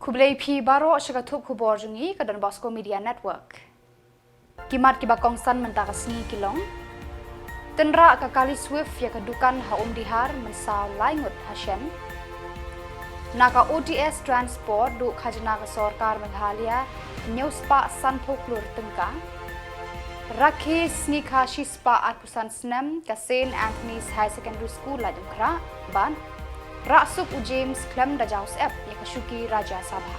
Khubor baro shagatuk Khuborjylla ke Donbosco Media Network. Kimat kiba kongsan mentaka sengi kilong. Tenra ke kali swift ya kedukan haum dihar mensau laingut hasyen. Naka OTS transport du khajna ke sorkar Meghalaya nyuspa sanpoklur tengka. Rakhi snikha shispa atpusan snem ke St. Anthony's High Secondary School la jumkra ban. Rasuk James Clem da Jaus App ya kashuki Raja Sabha.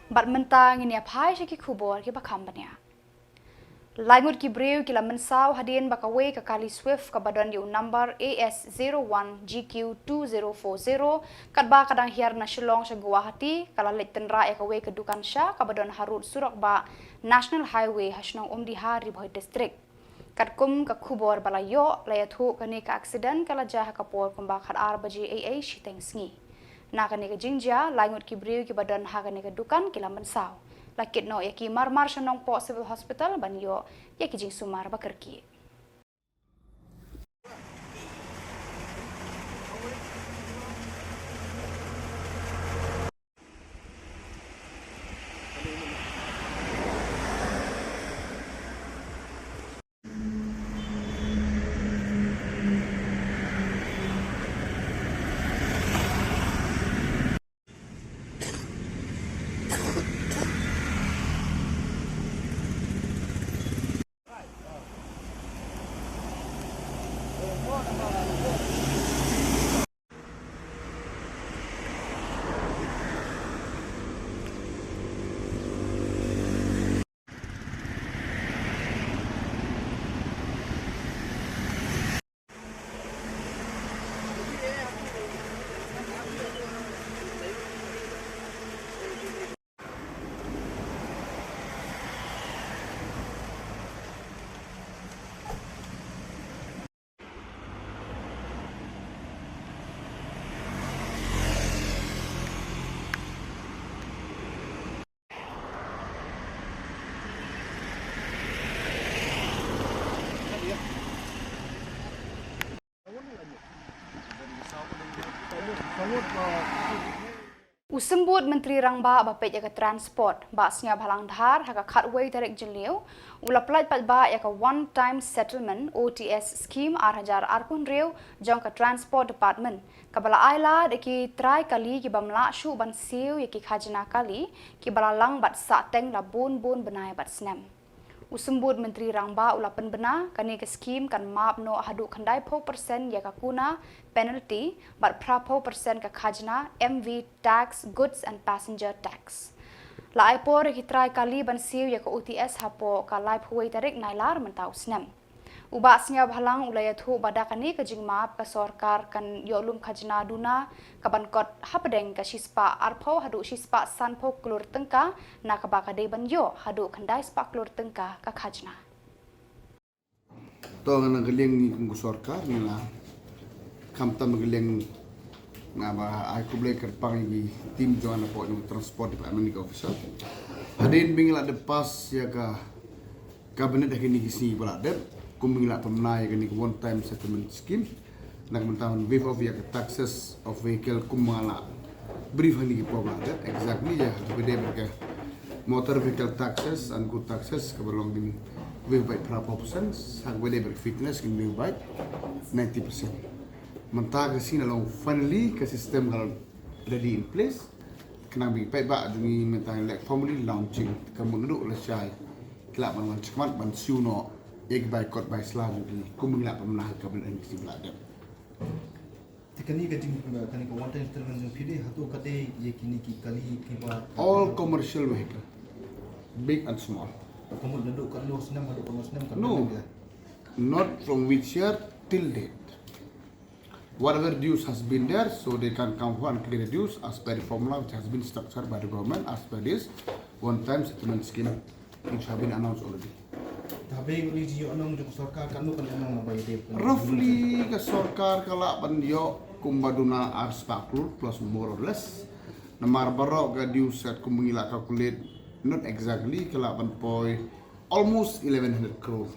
Bat mentang ini apai syaki Khubor ki bakam bania. Laingut ki breu ki la mensau hadin bakawe ke kali swift ke badan yu number AS01GQ2040 kadba kadang hiar na Shillong sa Guwahati kala tenra ya kawe ke dukan sya ke badan harut surak ba National Highway hasnong umdiha riboy district. Katkum ke Khubor balayo layathu kani ke aksiden kala jah kapor kumba khad 4 baje AA shiteng sngi. Na kani ke jinja laingut ki breu ki badan ha kani ke dukan kila mensau. Lakit no yaki marmar shanong po civil hospital banyo yaki jing sumar bakerki. Usembut Menteri Rangba bapet ya ke transport basnya balang dhar haka khatway tarik Jylliew ulaplai patba ya ke one time settlement OTS scheme 8000 arpun rew jong ke transport department kabala aila deki try kali ki bamla shu ban siu ya ki khajna kali ki balalang bat sa teng la bun benai bat snem. Usembut Menteri Rangba ulapan bena kani ke skim kan map no hadu khandai 4% ya kakuna penalty bat prapo persen ke khajna MV tax goods and passenger tax. La aipor ki try kali ban siu ya ke OTS hapo ka live huai tarik nailar mentau snem. Ubasnya bhalang ulayathu badakani ke jingmap ke sorkar kan yolum khajna duna kaban kot hapdeng ke shispa arpho hadu shispa sanpho klur tengka na kabaka de banyo hadu khandai spa klur tengka ka khajna to ngana geleng ni ku sorkar ni la kamta geleng na ba ai ku blek pang gi tim joana po no transport department ni officer hadin bingla de pas ya ka cabinet ni gisi balader kumingla pemnai kini one time settlement scheme nak mentahun waive of ya taxes of vehicle kumala brief hani ki problem that exactly ya bede berke motor vehicle taxes and good taxes keberlong din waive by proportion sang bede ber fitness kin waive by 90% mentah ke sini long finally ke sistem kalau ready in place kena bi pai ba duni mentah like formally launching kamu duduk lesai kelak man cemat ban siuno एक bike coat bike slab की कुमिंगला पमना कबल NC bladder tikani ka ting kani ka one time intervention phide hato kate ye kini ki kali ki ba all commercial vehicle big and small kamu duduk kan lo senam hadu kamu senam kan no not from which year till date whatever dues has been there so they can come for and clear the dues as per the formula which has been structured by the government as per this one time settlement scheme which have been announced already. Tapi ni jiyo anong jok sarkar kan kan anong bay de. Roughly ke sarkar kala bandio kumbaduna ars paklur plus more or less. Namar barok ga diu set kumingila calculate not exactly kala ban poi almost 1100 crore.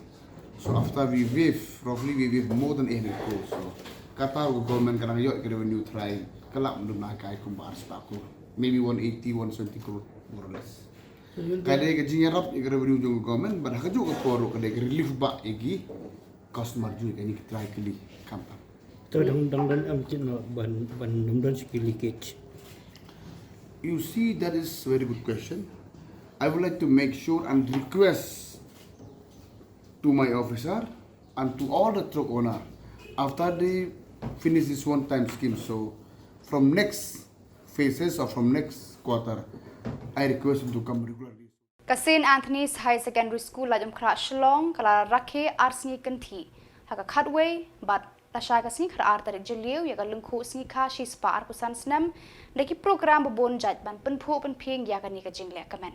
So after roughly we waive more than 800 crore. So kata government kanang yo revenue try kelak menurut kai kumbar sepaku maybe 180 170 crore more or less kadai ke jinyarap ke revenue jong government bar haju ke poro kadai ke relief ba egi cost margin ke ni try kali kampang to dang am chin ban dam skill leakage. You see, that is a very good question. I would like to make sure and request to my officer and to all the truck owner after they finish this one-time scheme. So, from next phases or from next quarter, I request them to come regularly. Kasin Anthony's High Secondary School lajum kra Shillong kala rakhe arsni kanthi haka khatway but tasha kasni khar ar tarik Jylliew ya kalungkhu sni kha shi spa ar kusan snam deki program bon jaj ban penphu penphing ya kani ka jingle kamen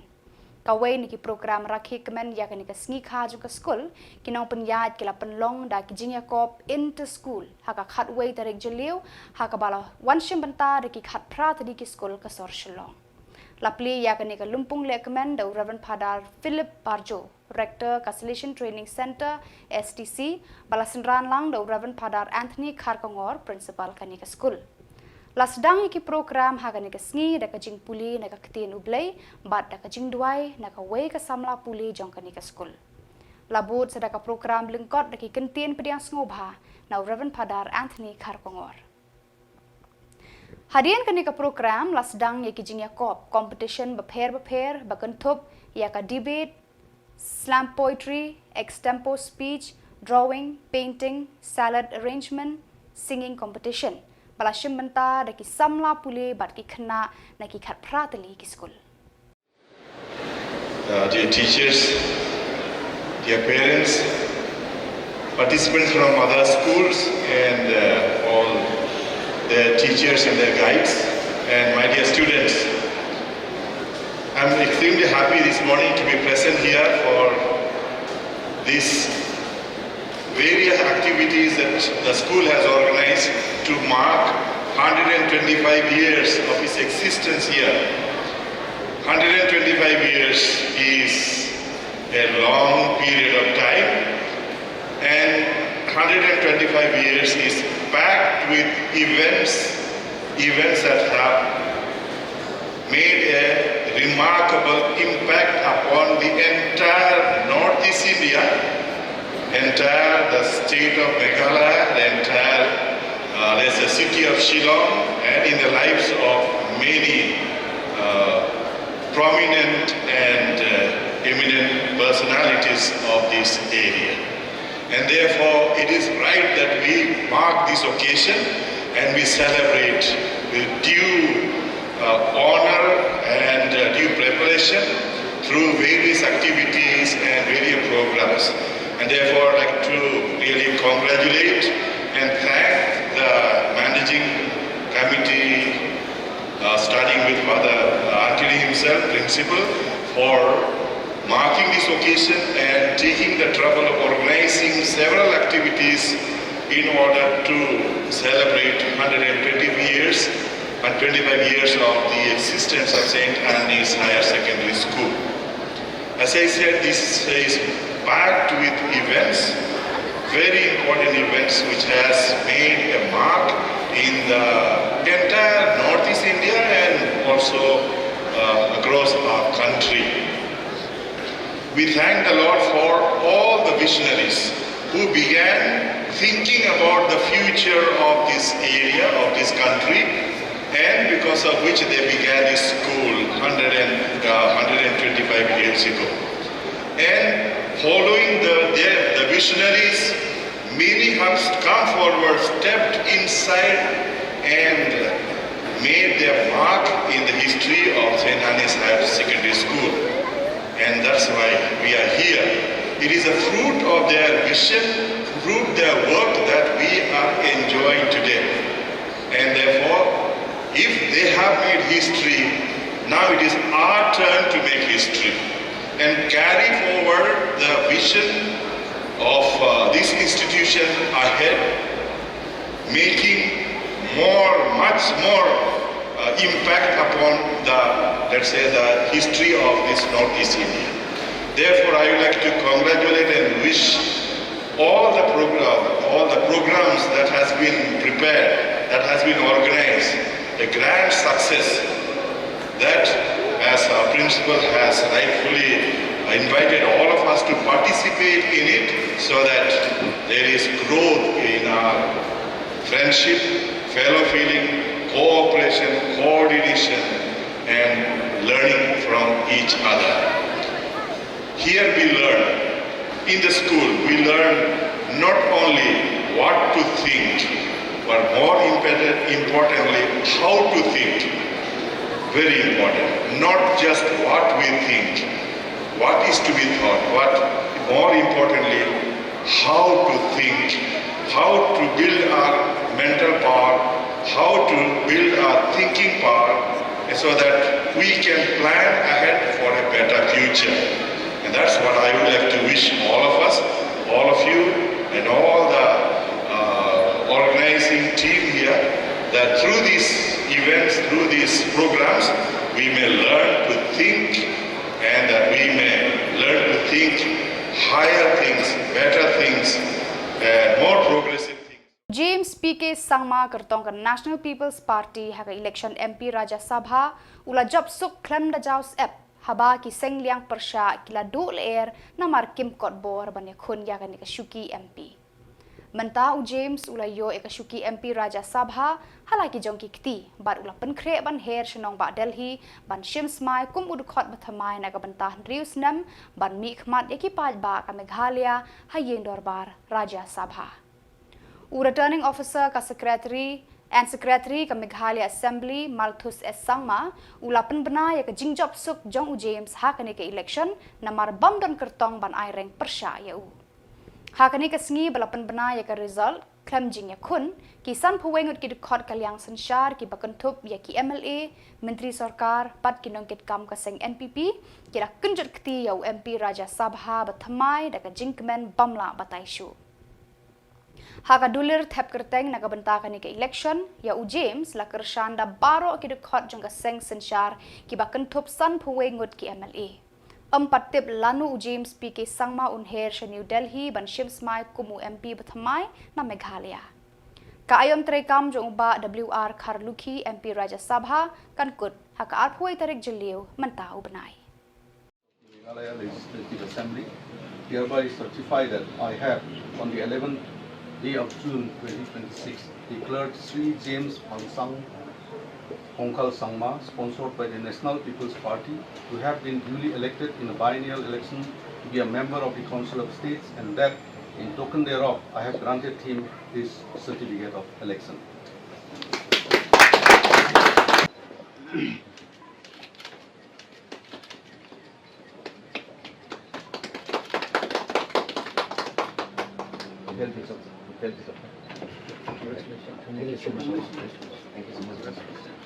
kawai niki program rakhe kamen ya kani ka sni kha ju ka school kinong penyaj kila penlong da ki jingya kop into school haka khatway tarik Jylliew haka bala wanshim banta deki khat pra tadi ki school ka sor Shillong Lapli ya kani ka lumpung lekmen da Reverend Padar Philip Barjo, Rector Cancellation Training Center STC, Balasenran lang da Reverend Padar Anthony Kharkongor, Principal kani ka school. Lasdang iki program ha kani ka sngi da ka jing puli na ka ktin ublay, bat da ka jing duai na ka way ka samla puli jong kani ka school. Labut sa da ka program lingkot da ki kentin pediang ngobha na Reverend Padar Anthony Kharkongor. Hadian kani ka program lasdang ya kijing ya kop competition beper bakentup ya ka debate slam poetry extempo speech drawing painting salad arrangement singing competition balashim benta da ki samla pule bat ki khna na ki khat pratali ki school dear teachers, dear parents, participants from other schools and all the teachers and their guides, and my dear students. I'm extremely happy this morning to be present here for these various activities that the school has organized to mark 125 years of its existence here. 125 years is a long period of time, and 125 years is packed with events that have made a remarkable impact upon the entire Northeast India, entire the state of Meghalaya, the entire the city of Shillong, and in the lives of many prominent and eminent personalities of this area. And therefore, it is right that we mark this occasion and we celebrate with due honor and due preparation through various activities and various programs. And therefore, I'd like to really congratulate and thank the managing committee, starting with Father Anthony himself, principal, for marking this occasion and taking the trouble of organizing several activities in order to celebrate 125 years of the existence of St. Anne's Higher Secondary School. As I said, this is packed with events, very important events which has made a mark in the entire Northeast India and also across our country. We thank the Lord for all the visionaries who began thinking about the future of this area, of this country, and because of which they began this school 125 years ago. And following the visionaries, many have come forward, stepped inside and made their mark in the history of St. Anne's Higher Secondary School. And that's why we are here. It is a fruit of their vision, fruit their work that we are enjoying today. And therefore, if they have made history, now it is our turn to make history and carry forward the vision of this institution ahead, making much more impact upon the, let's say, the history of this Northeast India. Therefore, I would like to congratulate and wish all the programs that has been prepared, that has been organized, success. That, as our principal has rightfully invited all of us to participate in it, so that there is growth in our friendship, fellow feeling, cooperation, coordination, and learning from each other. Here we learn, in the school, we learn not only what to think, but more importantly, how to think. Very important. Not just what we think, what is to be thought, but more importantly, how to think, how to build our mental power, how to build our thinking power, so that we can plan ahead for a better future. And that's what I would like to wish all of us, all of you, and all the organizing team here, that through these events, through these programs, we may learn to think, and that we may learn to think higher things, better things, more progressive things. James PK Sangma kertong ke National People's Party haka election MP Raja Sabha ula job suk klem da jaus app haba ki seng liang persya kila dul air namar Kim Khubor banya khun ya kan shuki MP. Mentau James ula yo shuki MP Raja Sabha halaki jongki kti bar ula penkre ban her shenong ba Delhi ban shimsmai kum udukot bathamai naga bantah rius nam ban mi khmat yaki paj ba ka Meghalaya hayeng dorbar Raja Sabha. Returning officer ka secretary ka Meghalaya Assembly Malthus S Sangma ulapan bena ya ka jingjop suk jong James hakane ke election namar bam don kertong ban ai reng persya ya u. Hakane ka sngi balapan bena ya ka result klem jing ya khun kisan phuwengut ki khot kalyang sanshar ki bakantup ya ki MLA menteri sarkar pat ki nongkit kam ka seng NPP kira kunjut kti ya MP Raja Sabha bathamai da ka jingkmen bamla batai shu. Haka dulir thep kerteng naga bentakan ke election ya u James la kershanda baro ki khot jong ka seng sanshar ki bakantup san phuwengut ki MLA. Empat tip lanu u James PK Sangma unher she New Delhi ban shimsmai kumu MP bathamai na Meghalaya. Ka ayom trekam jong ba WR Kharlukhi MP Raja Sabha kan kut haka arphoi tarik Jylliew mentau benai. Meghalaya Legislative Assembly hereby certify that I have on the 11th day of June 2026 declared Sri James Pangsang Hongkal Sangma, sponsored by the National People's Party, to have been duly elected in a biennial election to be a member of the Council of States, and that, in token thereof, I have granted him this certificate of election.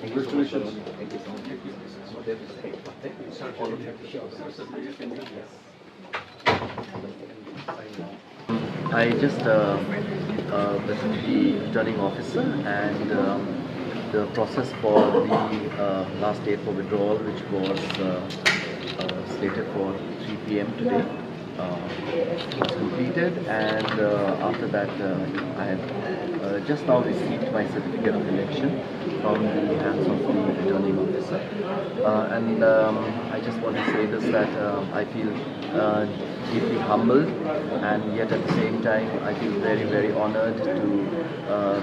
Congratulations. Thank you so much. I just visited the returning officer, and the process for the last date for withdrawal, which was slated for 3 p.m. today, was completed, and after that I have just now received my certificate of election from the hands of the returning officer, and I just want to say this, that I feel deeply humbled, and yet at the same time I feel very, very honored to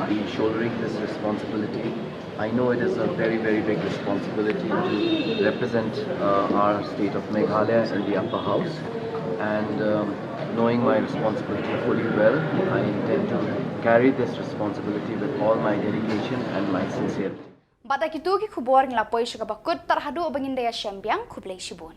be shouldering this responsibility. I know it is a very, very big responsibility to represent our state of Meghalaya in the upper house, and knowing my responsibility fully well, I intend to carry this responsibility with all my dedication and my sincerity. Bata kitu ki Khubor nglapoy siya bakut tarhadu bangin daya siyambiyang kublay sibon.